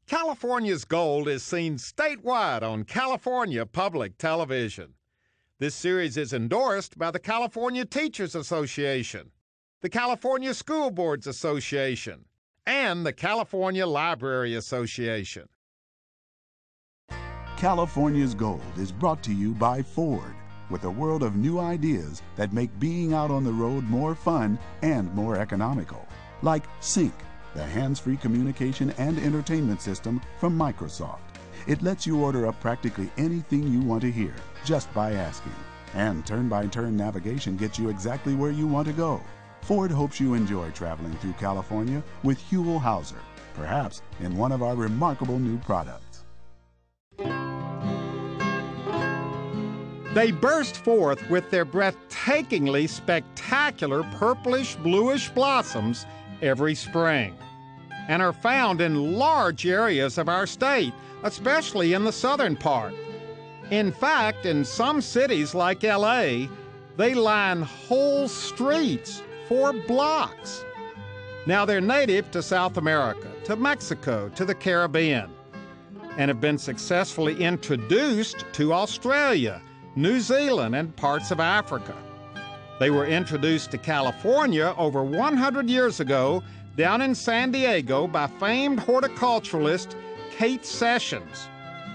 California's Gold is seen statewide on California Public Television. This series is endorsed by the California Teachers Association, the California School Boards Association, and the California Library Association. California's Gold is brought to you by Ford, with a world of new ideas that make being out on the road more fun and more economical. Like Sync, the hands-free communication and entertainment system from Microsoft. It lets you order up practically anything you want to hear just by asking. And turn-by-turn navigation gets you exactly where you want to go. Ford hopes you enjoy traveling through California with Huell Hauser, perhaps in one of our remarkable new products. They burst forth with their breathtakingly spectacular purplish-bluish blossoms every spring, and are found in large areas of our state, especially in the southern part. In fact, in some cities like LA, they line whole streets for blocks. Now they're native to South America, to Mexico, to the Caribbean, and have been successfully introduced to Australia, New Zealand, and parts of Africa. They were introduced to California over 100 years ago down in San Diego by famed horticulturalist Kate Sessions.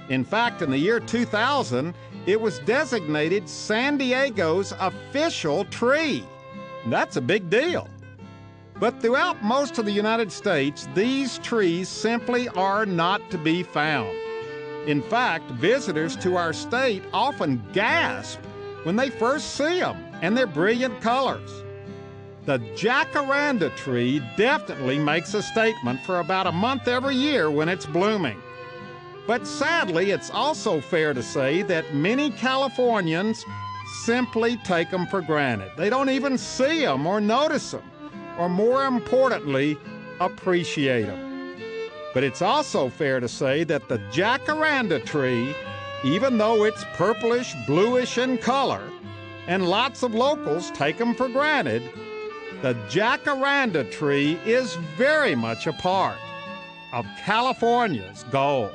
In fact, in the year 2000, it was designated San Diego's official tree. That's a big deal. But throughout most of the United States, these trees simply are not to be found. In fact, visitors to our state often gasp when they first see them and their brilliant colors. The jacaranda tree definitely makes a statement for about a month every year when it's blooming. But sadly, it's also fair to say that many Californians simply take them for granted. They don't even see them or notice them, or more importantly, appreciate them. But it's also fair to say that the jacaranda tree, even though it's purplish, bluish in color, and lots of locals take them for granted, the jacaranda tree is very much a part of California's gold.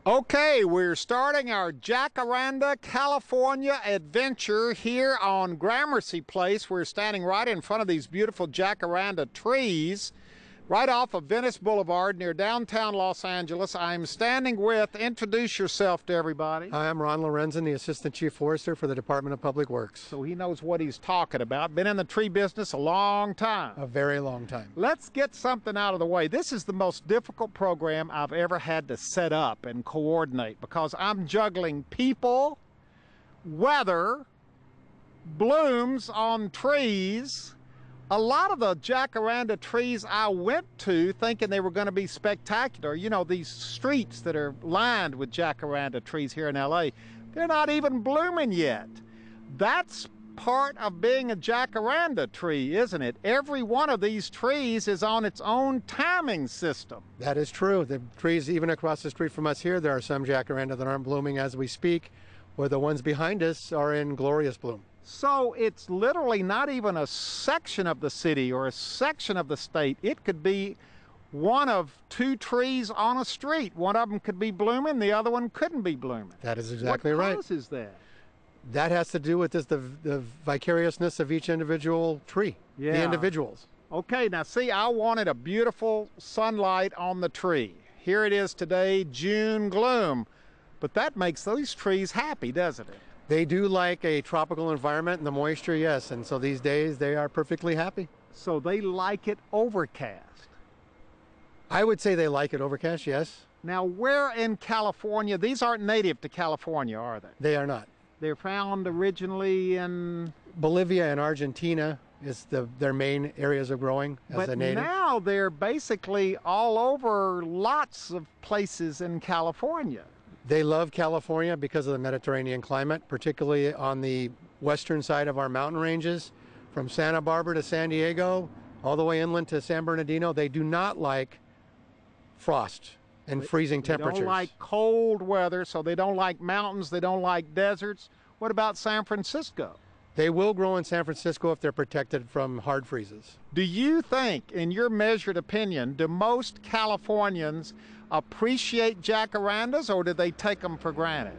Okay, we're starting our Jacaranda, California adventure here on Gramercy Place. We're standing right in front of these beautiful jacaranda trees, right off of Venice Boulevard near downtown Los Angeles. I'm standing with, introduce yourself to everybody. Hi, I'm Ron Lorenzen, the Assistant Chief Forester for the Department of Public Works. So he knows what he's talking about. Been in the tree business a long time. A very long time. Let's get something out of the way. This is the most difficult program I've ever had to set up and coordinate because I'm juggling people, weather, blooms on trees. A lot of the jacaranda trees I went to thinking they were going to be spectacular. You know, these streets that are lined with jacaranda trees here in LA, they're not even blooming yet. That's part of being a jacaranda tree, isn't it? Every one of these trees is on its own timing system. That is true. The trees even across the street from us here, there are some jacaranda that aren't blooming as we speak, where the ones behind us are in glorious bloom. So it's literally not even a section of the city or a section of the state. It could be one of two trees on a street. One of them could be blooming, the other one couldn't be blooming. That is exactly right. What causes that? That has to do with this, the vicariousness of each individual tree, the individuals. Okay, now see, I wanted a beautiful sunlight on the tree. Here it is today, June gloom. But that makes those trees happy, doesn't it? They do like a tropical environment and the moisture, yes. And so these days they are perfectly happy. So they like it overcast. I would say they like it overcast, yes. Now, where in California, these aren't native to California, are they? They are not. They're found originally in Bolivia and Argentina is their main areas of growing as a native. But now they're basically all over lots of places in California. They love California because of the Mediterranean climate, particularly on the western side of our mountain ranges, from Santa Barbara to San Diego, all the way inland to San Bernardino. They do not like frost and freezing temperatures. They don't like cold weather, so they don't like mountains, they don't like deserts. What about San Francisco? They will grow in San Francisco if they're protected from hard freezes. Do you think, in your measured opinion, do most Californians appreciate jacarandas, or do they take them for granted?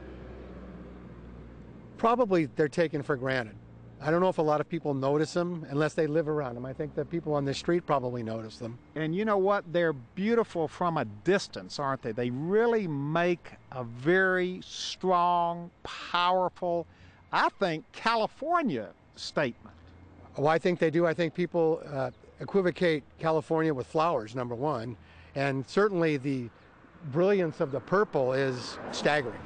Probably they're taken for granted. I don't know if a lot of people notice them unless they live around them. I think the people on the street probably notice them. And you know what? They're beautiful from a distance, aren't they? They really make a very strong, powerful, I think, California statement. Oh, I think they do. I think people equivocate California with flowers, number one. And certainly the brilliance of the purple is staggering.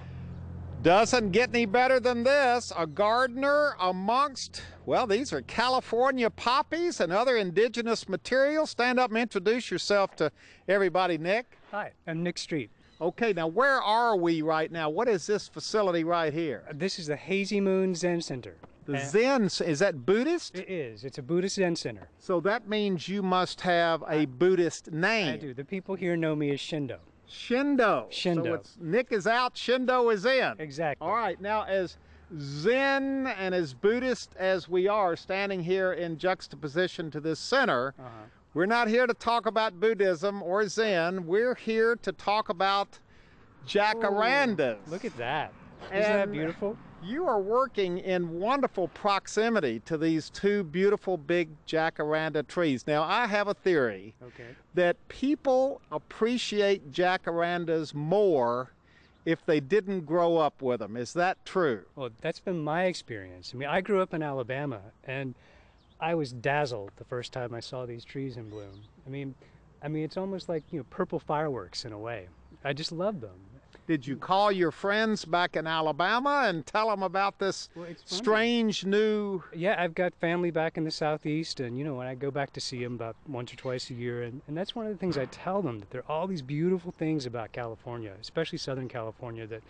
Doesn't get any better than this. A gardener amongst, well, these are California poppies and other indigenous materials. Stand up and introduce yourself to everybody, Nick. Hi, I'm Nick Street. Okay, now where are we right now? What is this facility right here? This is the Hazy Moon Zen Center. The Zen, is that Buddhist? It is. It's a Buddhist Zen Center. So that means you must have a Buddhist name. I do. The people here know me as Shindo. Shindo. Shindo. So it's Nick is out, Shindo is in. Exactly. All right, now as Zen and as Buddhist as we are standing here in juxtaposition to this center, we're not here to talk about Buddhism or Zen. We're here to talk about jacarandas. Look at that. Isn't that beautiful? You are working in wonderful proximity to these two beautiful big jacaranda trees. Now, I have a theory that people appreciate jacarandas more if they didn't grow up with them. Is that true? Well, that's been my experience. I mean, I grew up in Alabama, and I was dazzled the first time I saw these trees in bloom. I mean, it's almost like, purple fireworks in a way. I just love them. Did you call your friends back in Alabama and tell them about this strange new... Yeah, I've got family back in the Southeast, and, when I go back to see them about once or twice a year, and that's one of the things I tell them, that there are all these beautiful things about California, especially Southern California, that,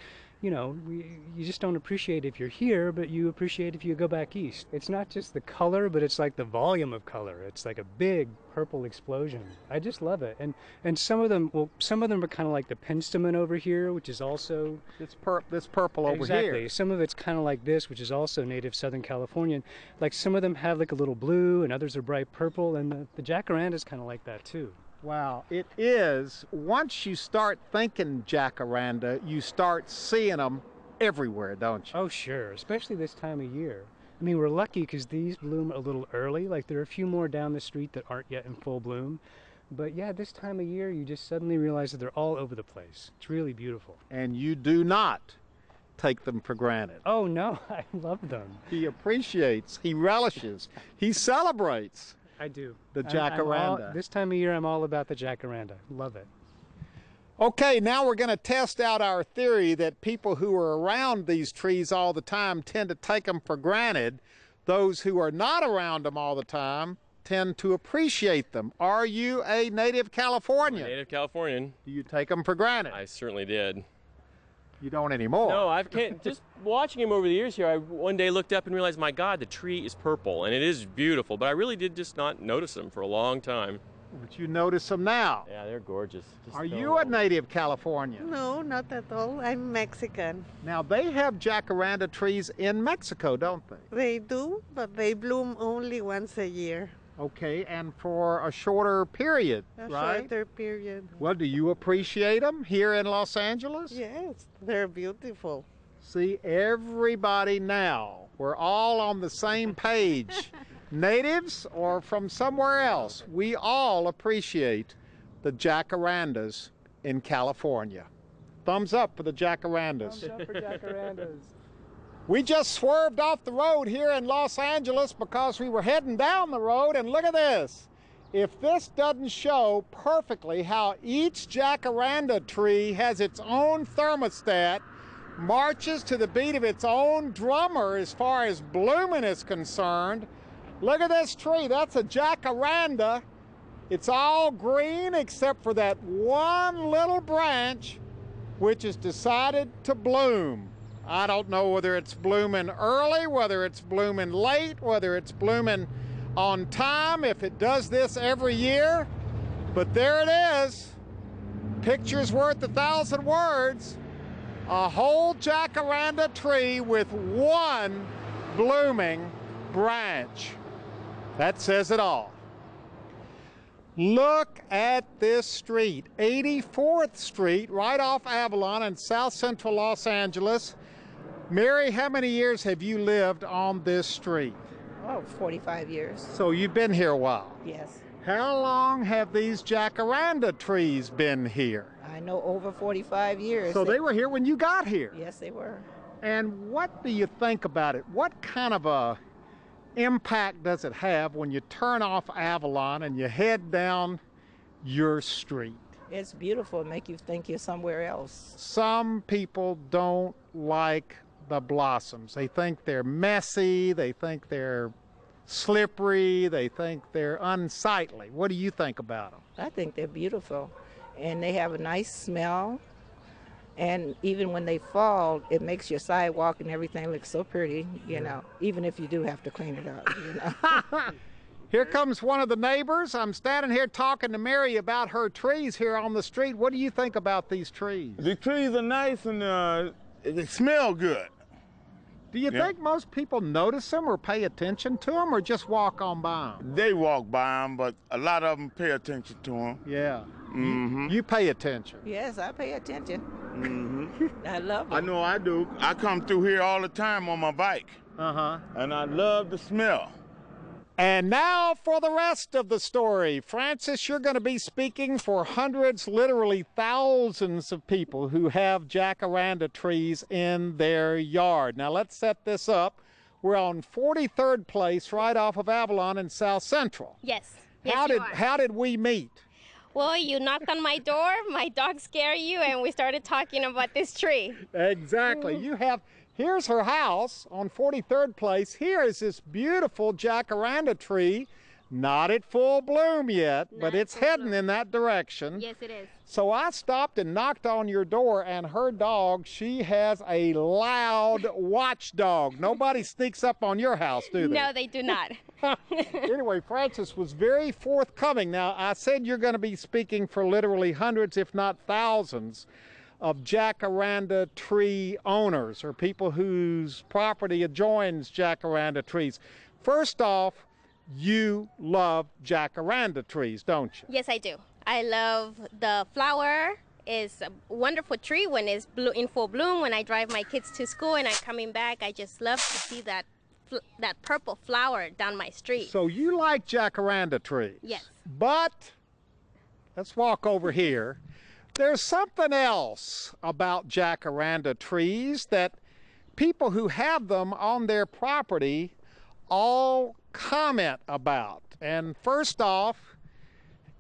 you just don't appreciate if you're here, but you appreciate if you go back east. It's not just the color, but it's like the volume of color. It's like a big purple explosion. I just love it. And some of them are kind of like the penstemon over here, which is also... this purple over here. Exactly. Some of it's kind of like this, which is also native Southern Californian. Like some of them have like a little blue, and others are bright purple, and the jacaranda is kind of like that too. Wow, it is. Once you start thinking jacaranda, you start seeing them everywhere, don't you? Oh, sure, especially this time of year. I mean, we're lucky because these bloom a little early. Like there are a few more down the street that aren't yet in full bloom. But yeah, this time of year, you just suddenly realize that they're all over the place. It's really beautiful. And you do not take them for granted. Oh, no, I love them. He appreciates, he relishes, he celebrates. I do. The jacaranda. This time of year, I'm all about the jacaranda. Love it. Okay, now we're going to test out our theory that people who are around these trees all the time tend to take them for granted. Those who are not around them all the time tend to appreciate them. Are you a native Californian? I'm a native Californian. Do you take them for granted? I certainly did. You don't anymore. No, just watching him over the years here, I one day looked up and realized, my God, the tree is purple, and it is beautiful, but I really did just not notice them for a long time. But you notice them now. Yeah, they're gorgeous. Are you a native Californian? No, not at all. I'm Mexican. Now, they have jacaranda trees in Mexico, don't they? They do, but they bloom only once a year. Okay, and for a shorter period, right? A shorter period. Well, do you appreciate them here in Los Angeles? Yes, they're beautiful. See, everybody now, we're all on the same page. Natives or from somewhere else, we all appreciate the jacarandas in California. Thumbs up for the jacarandas. Thumbs up for jacarandas. We just swerved off the road here in Los Angeles because we were heading down the road, and look at this. If this doesn't show perfectly how each jacaranda tree has its own thermostat, marches to the beat of its own drummer as far as blooming is concerned. Look at this tree, that's a jacaranda. It's all green except for that one little branch which has decided to bloom. I don't know whether it's blooming early, whether it's blooming late, whether it's blooming on time, if it does this every year. But there it is. Picture's worth 1,000 words. A whole jacaranda tree with one blooming branch. That says it all. Look at this street, 84th Street, right off Avalon in South Central Los Angeles. Mary, how many years have you lived on this street? Oh, 45 years. So you've been here a while. Yes. How long have these jacaranda trees been here? I know over 45 years. So they were here when you got here? Yes, they were. And what do you think about it? What kind of a impact does it have when you turn off Avalon and you head down your street? It's beautiful. It make you think you're somewhere else. Some people don't like the blossoms. They think they're messy, they think they're slippery, they think they're unsightly. What do you think about them? I think they're beautiful, and they have a nice smell, and even when they fall, it makes your sidewalk and everything look so pretty, you know, even if you do have to clean it up, you know. Here comes one of the neighbors. I'm standing here talking to Mary about her trees here on the street. What do you think about these trees? The trees are nice and they smell good. Do you think most people notice them or pay attention to them or just walk on by them? They walk by them, but a lot of them pay attention to them. Yeah. Mm-hmm. You pay attention. Yes, I pay attention. Mm-hmm. I love them. I know I do. I come through here all the time on my bike. Uh-huh. And I love the smell. And now for the rest of the story. Francis, you're going to be speaking for hundreds, literally thousands of people who have jacaranda trees in their yard. Now let's set this up. We're on 43rd Place right off of Avalon in South Central. Yes. How did we meet? Well, you knocked on my door, my dog scared you, and we started talking about this tree. Exactly. Here's her house on 43rd Place. Here is this beautiful jacaranda tree, not at full bloom yet, but it's heading in that direction. Yes, it is. So I stopped and knocked on your door, and her dog, she has a loud watchdog. Nobody sneaks up on your house, do they? No, they do not. Anyway, Francis was very forthcoming. Now, I said you're going to be speaking for literally hundreds, if not thousands, of jacaranda tree owners or people whose property adjoins jacaranda trees. First off, you love jacaranda trees, don't you? Yes, I do. I love the flower. It's a wonderful tree when it's in full bloom. When I drive my kids to school and I'm coming back, I just love to see that purple flower down my street. So you like jacaranda trees? Yes. But let's walk over here. There's something else about jacaranda trees that people who have them on their property all comment about. And first off,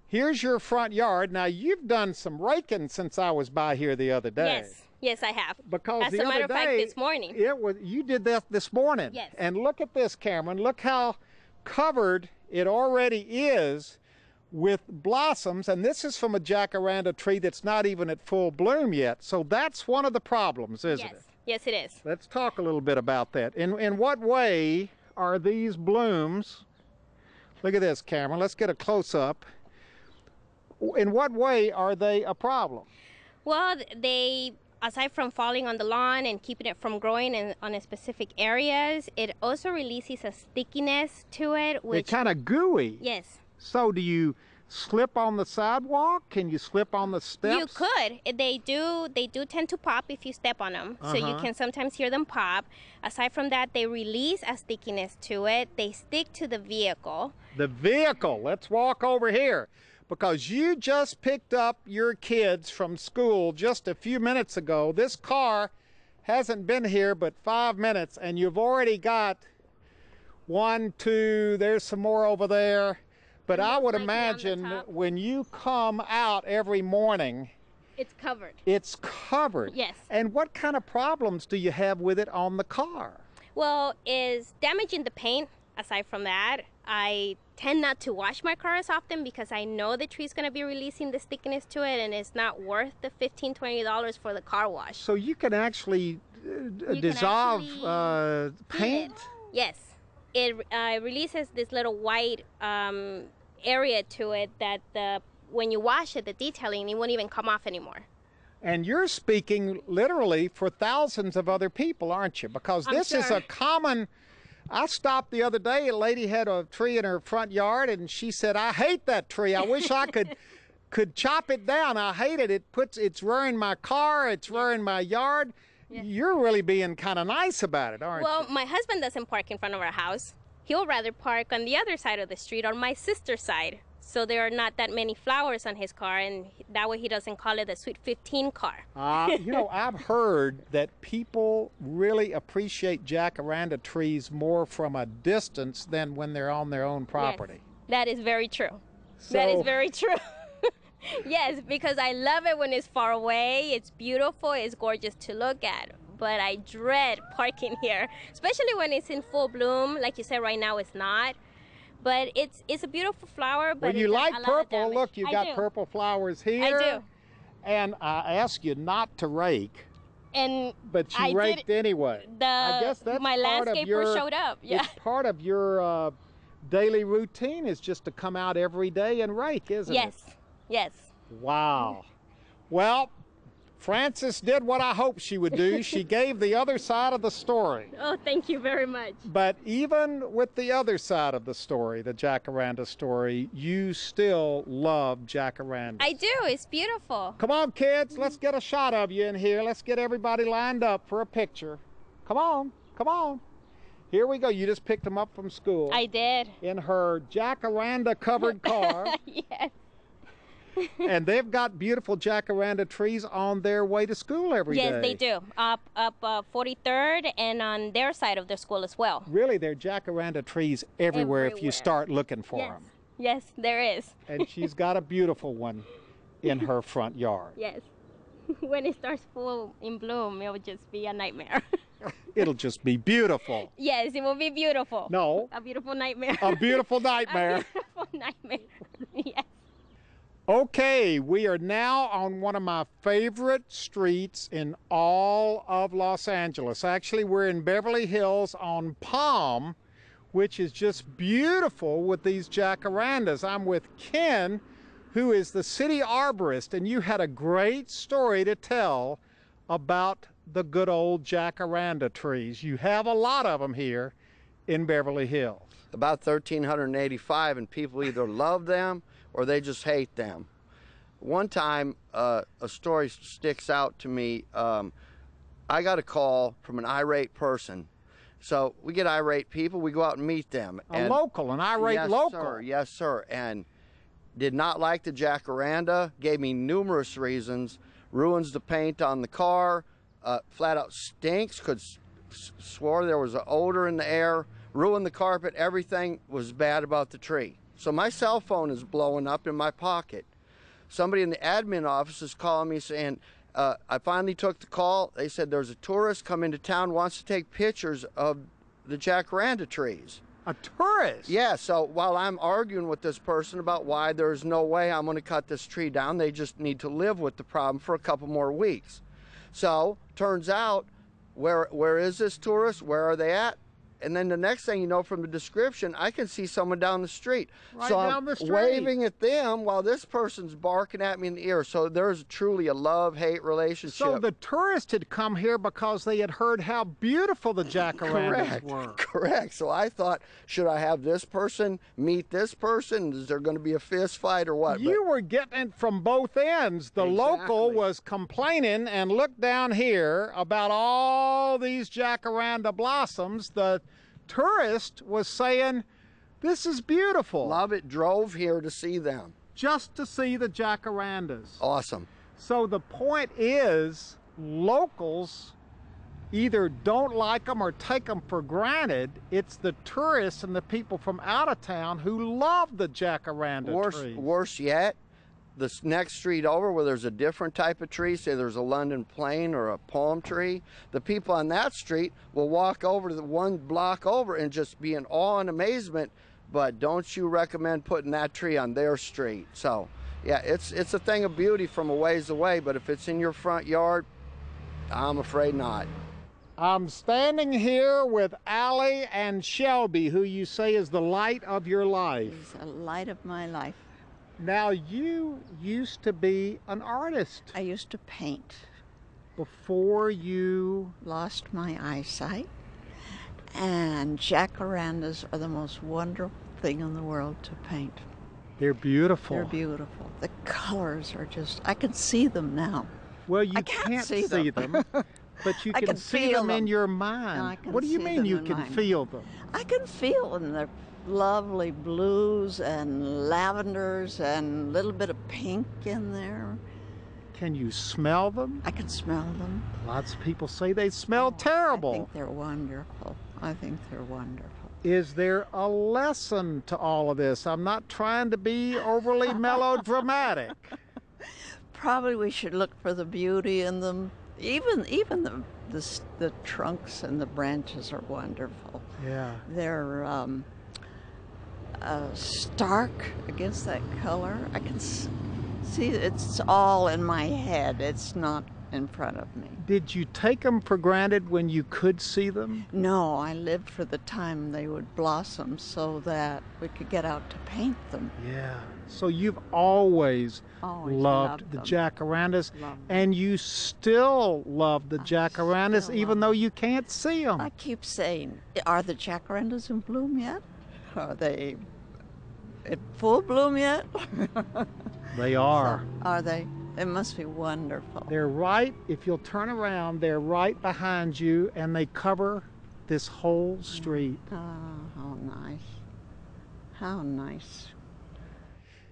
here's your front yard. Now, you've done some raking since I was by here the other day. Yes, I have. Because as a matter of fact, this morning. You did that this morning. Yes. And look at this, Cameron. Look how covered it already is with blossoms, and this is from a jacaranda tree that's not even at full bloom yet. So that's one of the problems, isn't it? Yes, it is. Let's talk a little bit about that. In what way are these blooms, look at this, Cameron, let's get a close-up. In what way are they a problem? Well, they, aside from falling on the lawn and keeping it from growing on specific areas, it also releases a stickiness to it. It's kind of gooey. Yes. So do you slip on the sidewalk? Can you slip on the steps? You could. They do tend to pop if you step on them. So you can sometimes hear them pop. Aside from that, they release a stickiness to it. They stick to the vehicle. The vehicle. Let's walk over here. Because you just picked up your kids from school just a few minutes ago. This car hasn't been here but 5 minutes, and you've already got 1, 2, there's some more over there. But I would imagine when you come out every morning, it's covered. It's covered. Yes. And what kind of problems do you have with it on the car? Well, is damaging the paint. Aside from that, I tend not to wash my car as often because I know the tree's going to be releasing the stickiness to it, and it's not worth the $15, $20 for the car wash. So you can actually dissolve paint? Yes. It releases this little white area to it that when you wash it, the detailing, it won't even come off anymore. And you're speaking literally for thousands of other people, aren't you? Because this is a common I stopped the other day, a lady had a tree in her front yard, and she said, I hate that tree. I wish I could chop it down. I hate it. It's rearing my car, it's rearing my yard. Yeah. You're really being kind of nice about it, aren't you? Well, my husband doesn't park in front of our house. He'll rather park on the other side of the street, on my sister's side. So there are not that many flowers on his car, and that way he doesn't call it a Sweet 15 car. You know, I've heard that people really appreciate jacaranda trees more from a distance than when they're on their own property. Yes, that is very true. That is very true. Yes, because I love it when it's far away. It's beautiful. It's gorgeous to look at. But I dread parking here, especially when it's in full bloom. Like you said, right now it's not. But it's a beautiful flower. But well, you like purple. Look, you got purple flowers here. I do. And I asked you not to rake. But you I raked did, anyway. I guess that's my landscaper showed up. Yeah. It's part of your daily routine is just to come out every day and rake, isn't it? Yes. Yes. Wow. Well, Frances did what I hoped she would do. She gave the other side of the story. Oh, thank you very much. But even with the other side of the story, the jacaranda story, you still love jacaranda. I do. It's beautiful. Come on, kids. Let's get a shot of you in here. Let's get everybody lined up for a picture. Come on. Come on. Here we go. You just picked them up from school. I did. In her jacaranda-covered car. Yes. And they've got beautiful jacaranda trees on their way to school every day. Yes, they do. Up 43rd and on their side of their school as well. Really, there are jacaranda trees everywhere if you start looking for them. Yes, there is. And she's got a beautiful one in her front yard. Yes. When it starts full in bloom, it will just be a nightmare. It'll just be beautiful. Yes, it will be beautiful. No. A beautiful nightmare. A beautiful nightmare. A beautiful nightmare. Yes. Okay, we are now on one of my favorite streets in all of Los Angeles. Actually, we're in Beverly Hills on Palm, which is just beautiful with these jacarandas. I'm with Ken, who is the city arborist, and you had a great story to tell about the good old jacaranda trees. You have a lot of them here in Beverly Hills. About 1,385, and people either love them or they just hate them. One time, a story sticks out to me. I got a call from an irate person. So we get irate people, we go out and meet them. An irate local. Sir, yes, sir. And did not like the jacaranda, gave me numerous reasons, ruins the paint on the car, flat out stinks, swore there was an odor in the air, ruined the carpet, everything was bad about the tree. So my cell phone is blowing up in my pocket. Somebody in the admin office is calling me saying, I finally took the call. They said there's a tourist come into town, wants to take pictures of the jacaranda trees. A tourist? Yeah, so while I'm arguing with this person about why there's no way I'm going to cut this tree down, they just need to live with the problem for a couple more weeks. So, turns out, where is this tourist? Where are they at? And then the next thing you know from the description, I can see someone down the street. Right so down the street. I'm waving at them while this person's barking at me in the ear. So there's truly a love-hate relationship. So the tourists had come here because they had heard how beautiful the jacarandas were. Correct. So I thought, should I have this person meet this person? Is there going to be a fist fight or what? You were getting it from both ends. The local was complaining and looked down here about all these jacaranda blossoms. The tourist was saying, this is beautiful. Love it. Drove here to see them. Just to see the jacarandas. Awesome. So the point is, locals either don't like them or take them for granted. It's the tourists and the people from out of town who love the jacaranda trees. Worse yet, the next street over where there's a different type of tree, say there's a London plane or a palm tree, the people on that street will walk over to the one block over and just be in awe and amazement, but don't you recommend putting that tree on their street? So, yeah, it's a thing of beauty from a ways away, but if it's in your front yard, I'm afraid not. I'm standing here with Allie and Shelby, who you say is the light of your life. He's the light of my life. Now, you used to be an artist. I used to paint. Before you lost my eyesight. And jacarandas are the most wonderful thing in the world to paint. They're beautiful. They're beautiful. The colors are just, I can see them now. Well, you I can't see them, but you I can see feel them in them. your mind. I can What do you see mean them you in can mine. feel them? I can feel them. They're lovely blues and lavenders and a little bit of pink in there. Can you smell them? I can smell them. Lots of people say they smell terrible. I think they're wonderful. I think they're wonderful. Is there a lesson to all of this? I'm not trying to be overly melodramatic. Probably we should look for the beauty in them. Even the trunks and the branches are wonderful. Yeah. They're stark against that color. I can see it's all in my head. It's not in front of me. Did you take them for granted when you could see them? No, I lived for the time they would blossom so that we could get out to paint them. Yeah. So you've always loved the them. jacarandas, Loved them. and you still love the jacarandas even though you can't see them. I keep saying, are the jacarandas in bloom yet? Are they in full bloom yet? They are. So, are they? It must be wonderful. They're right, if you'll turn around, they're right behind you, and they cover this whole street. Oh, how nice. How nice.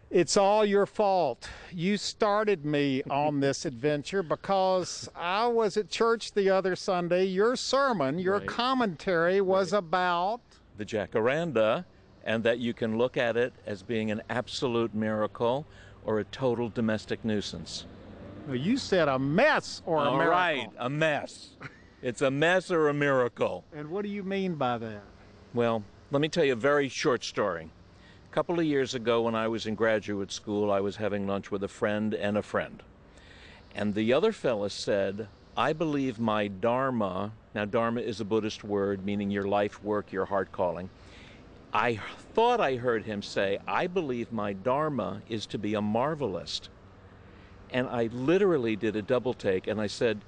It's all your fault. You started me on this adventure because I was at church the other Sunday. Your sermon, your commentary was about the jacaranda, and that you can look at it as being an absolute miracle or a total domestic nuisance. Well, you said a mess or a miracle. All right, a mess. It's a mess or a miracle. And what do you mean by that? Well, let me tell you a very short story. A couple of years ago when I was in graduate school, I was having lunch with a friend and a friend. And the other fella said, I believe my dharma, now dharma is a Buddhist word meaning your life work, your heart calling. I thought I heard him say, I believe my dharma is to be a marvelist. And I literally did a double take and I said,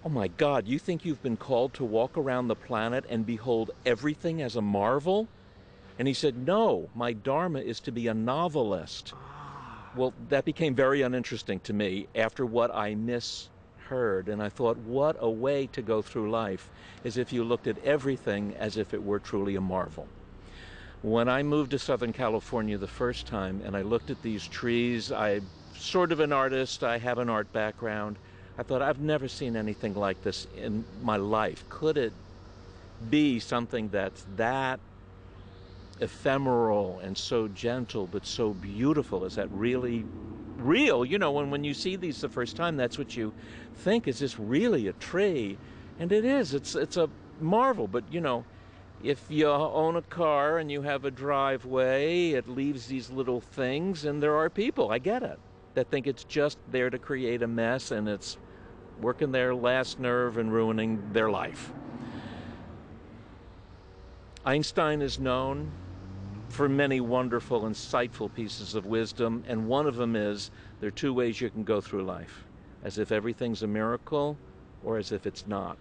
oh my God, you think you've been called to walk around the planet and behold everything as a marvel? And he said, no, my dharma is to be a novelist. Well, that became very uninteresting to me after what I misheard. And I thought, what a way to go through life, as if you looked at everything as if it were truly a marvel. When I moved to Southern California the first time and I looked at these trees, I'm sort of an artist, I have an art background. I thought, I've never seen anything like this in my life. Could it be something that's that ephemeral and so gentle but so beautiful? Is that really real? You know, when you see these the first time, that's what you think, is this really a tree? And it is, it's a marvel. But you know, if you own a car and you have a driveway, it leaves these little things, and there are people, I get it, that think it's just there to create a mess and it's working their last nerve and ruining their life. Einstein is known for many wonderful, insightful pieces of wisdom, and one of them is there are two ways you can go through life, as if everything's a miracle or as if it's not.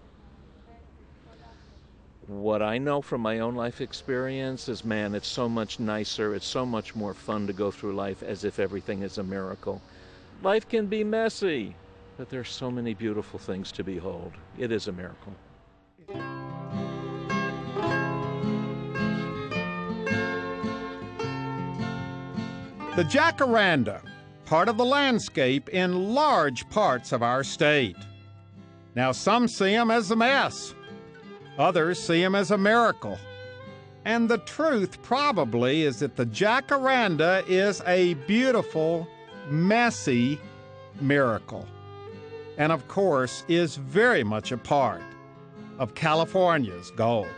What I know from my own life experience is, man, it's so much nicer, it's so much more fun to go through life as if everything is a miracle. Life can be messy, but there's so many beautiful things to behold. It is a miracle. The jacaranda, part of the landscape in large parts of our state. Now, some see them as a mess. Others see them as a miracle. And the truth probably is that the jacaranda is a beautiful, messy miracle. And of course, is very much a part of California's gold.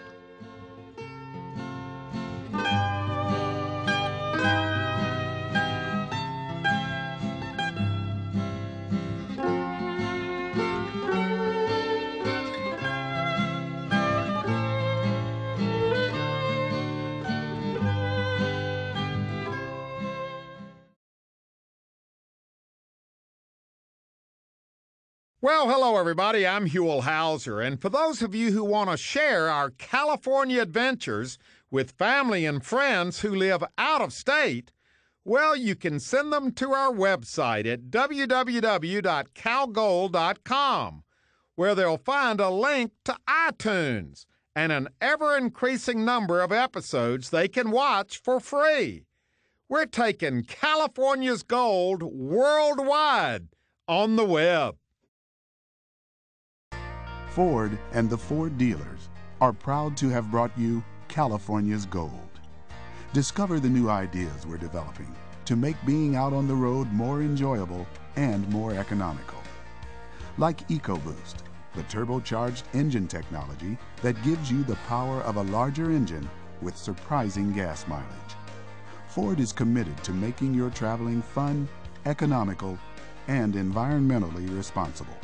Well, hello everybody, I'm Huell Hauser, and for those of you who want to share our California adventures with family and friends who live out of state, well, you can send them to our website at www.calgold.com, where they'll find a link to iTunes and an ever-increasing number of episodes they can watch for free. We're taking California's gold worldwide on the web. Ford and the Ford dealers are proud to have brought you California's Gold. Discover the new ideas we're developing to make being out on the road more enjoyable and more economical. Like EcoBoost, the turbocharged engine technology that gives you the power of a larger engine with surprising gas mileage. Ford is committed to making your traveling fun, economical, and environmentally responsible.